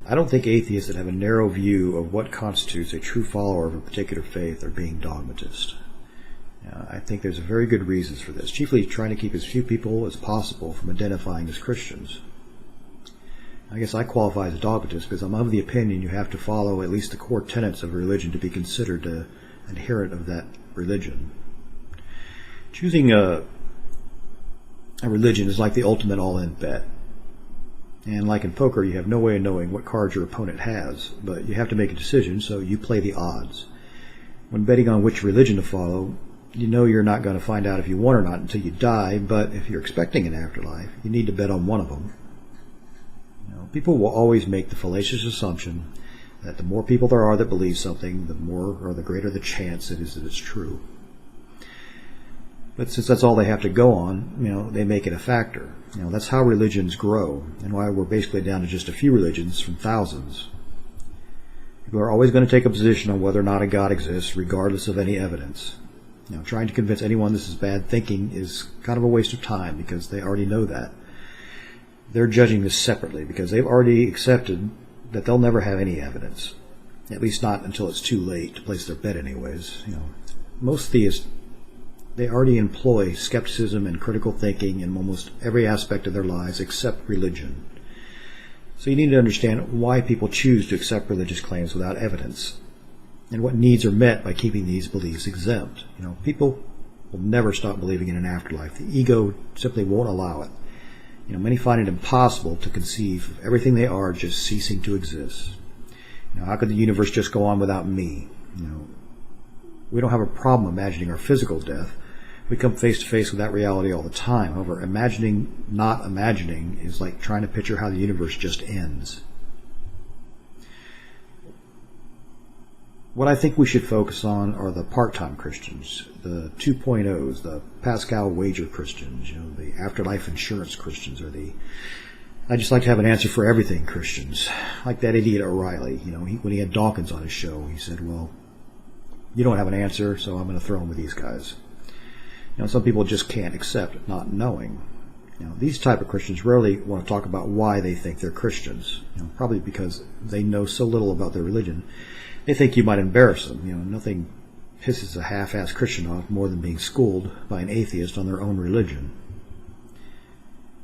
I don't think atheists that have a narrow view of what constitutes a true follower of a particular faith are being dogmatist. I think there's very good reasons for this, chiefly trying to keep as few people as possible from identifying as Christians. I guess I qualify as a dogmatist because I'm of the opinion you have to follow at least the core tenets of a religion to be considered an adherent of that religion. Choosing a religion is like the ultimate all-in bet. And like in poker, you have no way of knowing what cards your opponent has, but you have to make a decision, so you play the odds. When betting on which religion to follow, you know you're not going to find out if you won or not until you die, but if you're expecting an afterlife, you need to bet on one of them. People will always make the fallacious assumption that the more people there are that believe something, the more or the greater the chance it is that it's true. But since that's all they have to go on, they make it a factor. That's how religions grow, and why we're basically down to just a few religions from thousands. People are always going to take a position on whether or not a God exists, regardless of any evidence. Trying to convince anyone this is bad thinking is kind of a waste of time because they already know that. They're judging this separately because they've already accepted that they'll never have any evidence, at least not until it's too late to place their bet anyways. Most theists, they already employ skepticism and critical thinking in almost every aspect of their lives except religion. So you need to understand why people choose to accept religious claims without evidence and what needs are met by keeping these beliefs exempt. People will never stop believing in an afterlife. The ego simply won't allow it. Many find it impossible to conceive of everything they are just ceasing to exist. How could the universe just go on without me? We don't have a problem imagining our physical death. We come face to face with that reality all the time. However, imagining not imagining is like trying to picture how the universe just ends. What I think we should focus on are the part-time Christians, the 2.0s, the Pascal wager Christians, the afterlife insurance Christians, or the I just like to have an answer for everything Christians. Like that idiot O'Reilly, when he had Dawkins on his show, he said, well, you don't have an answer, so I'm going to throw him with these guys. Some people just can't accept not knowing. These type of Christians rarely want to talk about why they think they're Christians, probably because they know so little about their religion. They think you might embarrass them. Nothing pisses a half-assed Christian off more than being schooled by an atheist on their own religion.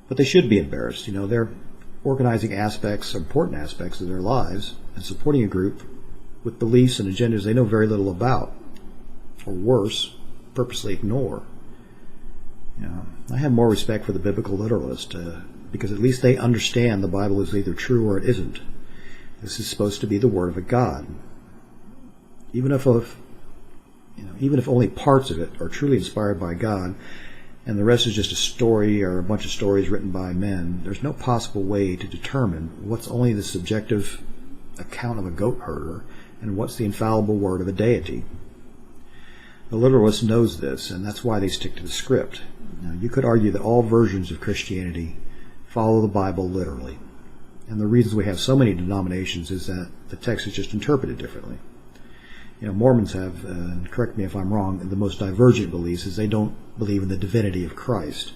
But they should be embarrassed. They're organizing important aspects of their lives and supporting a group with beliefs and agendas they know very little about, or worse, purposely ignore. I have more respect for the biblical literalist because at least they understand the Bible is either true or it isn't. This is supposed to be the word of a God. Even if only parts of it are truly inspired by God and the rest is just a story or a bunch of stories written by men, there's no possible way to determine what's only the subjective account of a goat herder and what's the infallible word of a deity. The literalist knows this, and that's why they stick to the script. You could argue that all versions of Christianity follow the Bible literally, and the reasons we have so many denominations is that the text is just interpreted differently. Mormons have, and correct me if I'm wrong, the most divergent beliefs is they don't believe in the divinity of Christ.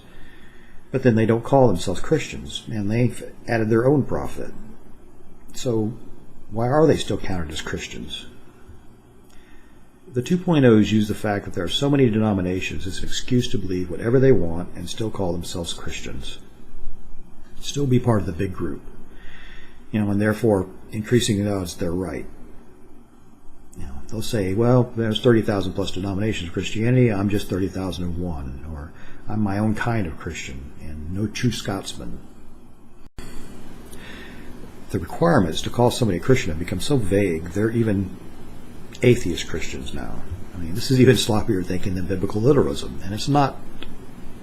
But then they don't call themselves Christians, and they've added their own prophet. So why are they still counted as Christians? The 2.0s use the fact that there are so many denominations as an excuse to believe whatever they want and still call themselves Christians. Still be part of the big group. And therefore increasing the odds they're right. They'll say, well, there's 30,000 plus denominations of Christianity, I'm just 30,001, or I'm my own kind of Christian, and no true Scotsman. The requirements to call somebody a Christian have become so vague, they're even atheist Christians now. This is even sloppier thinking than biblical literalism, and it's not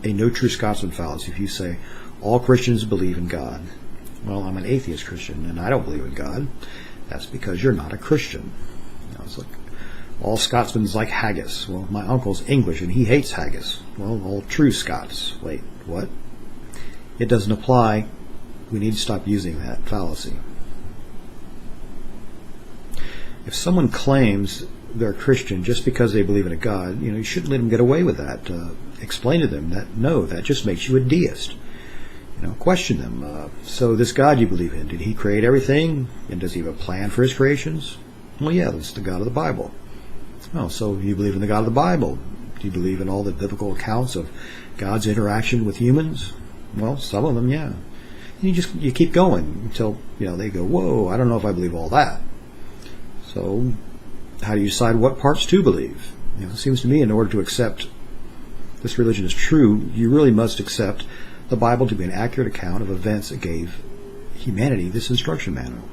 a no true Scotsman fallacy if you say, all Christians believe in God. Well, I'm an atheist Christian, and I don't believe in God. That's because you're not a Christian. It's like all Scotsmen like haggis. Well, my uncle's English and he hates haggis. Well, all true Scots. Wait, what? It doesn't apply. We need to stop using that fallacy. If someone claims they're a Christian just because they believe in a God, you shouldn't let them get away with that. Explain to them that, no, that just makes you a deist. Question them. So this God you believe in, did he create everything? And does he have a plan for his creations? Well, yeah, that's the God of the Bible. Oh, so you believe in the God of the Bible. Do you believe in all the biblical accounts of God's interaction with humans? Well, some of them, yeah. And you keep going until, they go, whoa, I don't know if I believe all that. So how do you decide what parts to believe? It seems to me in order to accept this religion is true, you really must accept the Bible to be an accurate account of events that gave humanity this instruction manual.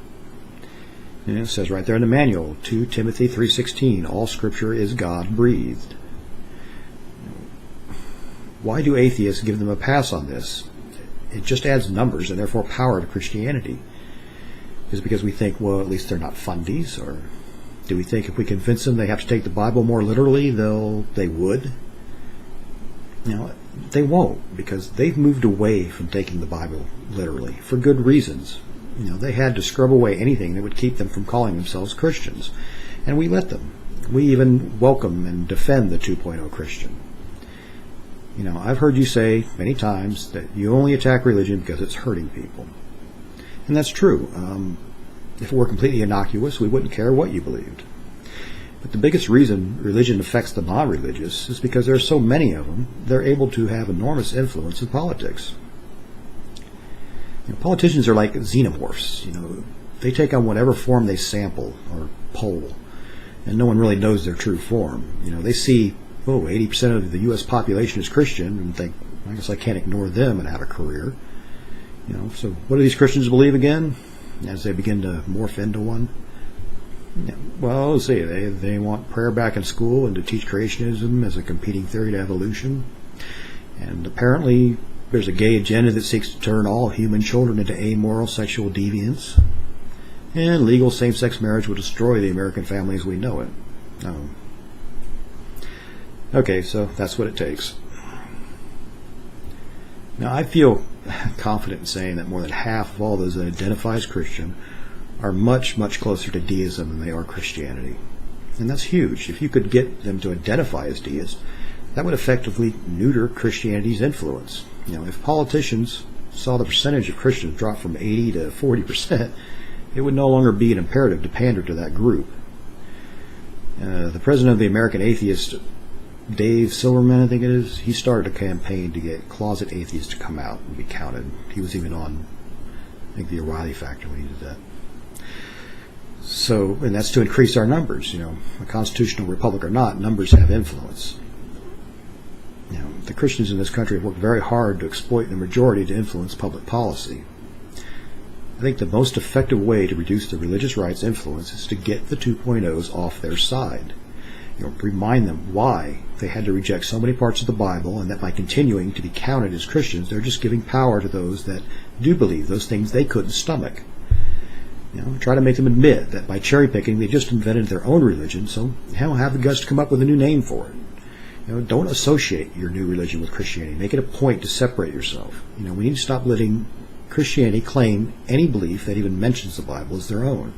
And it says right there in the manual, 2 Timothy 3:16, all Scripture is God-breathed. Why do atheists give them a pass on this? It just adds numbers and therefore power to Christianity. Is it because we think, well, at least they're not fundies? Or do we think if we convince them they have to take the Bible more literally, they would? They won't, because they've moved away from taking the Bible literally for good reasons. They had to scrub away anything that would keep them from calling themselves Christians. And we let them. We even welcome and defend the 2.0 Christian. I've heard you say many times that you only attack religion because it's hurting people. And that's true. If it were completely innocuous, we wouldn't care what you believed. But the biggest reason religion affects the non-religious is because there are so many of them, they're able to have enormous influence in politics. Politicians are like xenomorphs. They take on whatever form they sample or poll, and no one really knows their true form. They see, 80% of the U.S. population is Christian, and think, I guess I can't ignore them and have a career. So what do these Christians believe again? As they begin to morph into one. Well, let's see, they want prayer back in school and to teach creationism as a competing theory to evolution. And apparently there's a gay agenda that seeks to turn all human children into amoral sexual deviants. And legal same-sex marriage will destroy the American family as we know it. Okay, so that's what it takes. Now, I feel confident in saying that more than half of all those that identify as Christian are much, much closer to deism than they are Christianity. And that's huge. If you could get them to identify as deists, that would effectively neuter Christianity's influence. If politicians saw the percentage of Christians drop from 80 to 40%, it would no longer be an imperative to pander to that group. The president of the American Atheist, Dave Silverman, I think it is, he started a campaign to get closet atheists to come out and be counted. He was even on, I think, the O'Reilly Factor when he did that. So, and that's to increase our numbers. A constitutional republic or not, numbers have influence. The Christians in this country have worked very hard to exploit the majority to influence public policy. I think the most effective way to reduce the religious right's influence is to get the 2.0s off their side. Remind them why they had to reject so many parts of the Bible, and that by continuing to be counted as Christians, they're just giving power to those that do believe those things they couldn't stomach. Try to make them admit that by cherry picking, they just invented their own religion, so have the guts to come up with a new name for it. Don't associate your new religion with Christianity. Make it a point to separate yourself. We need to stop letting Christianity claim any belief that even mentions the Bible as their own.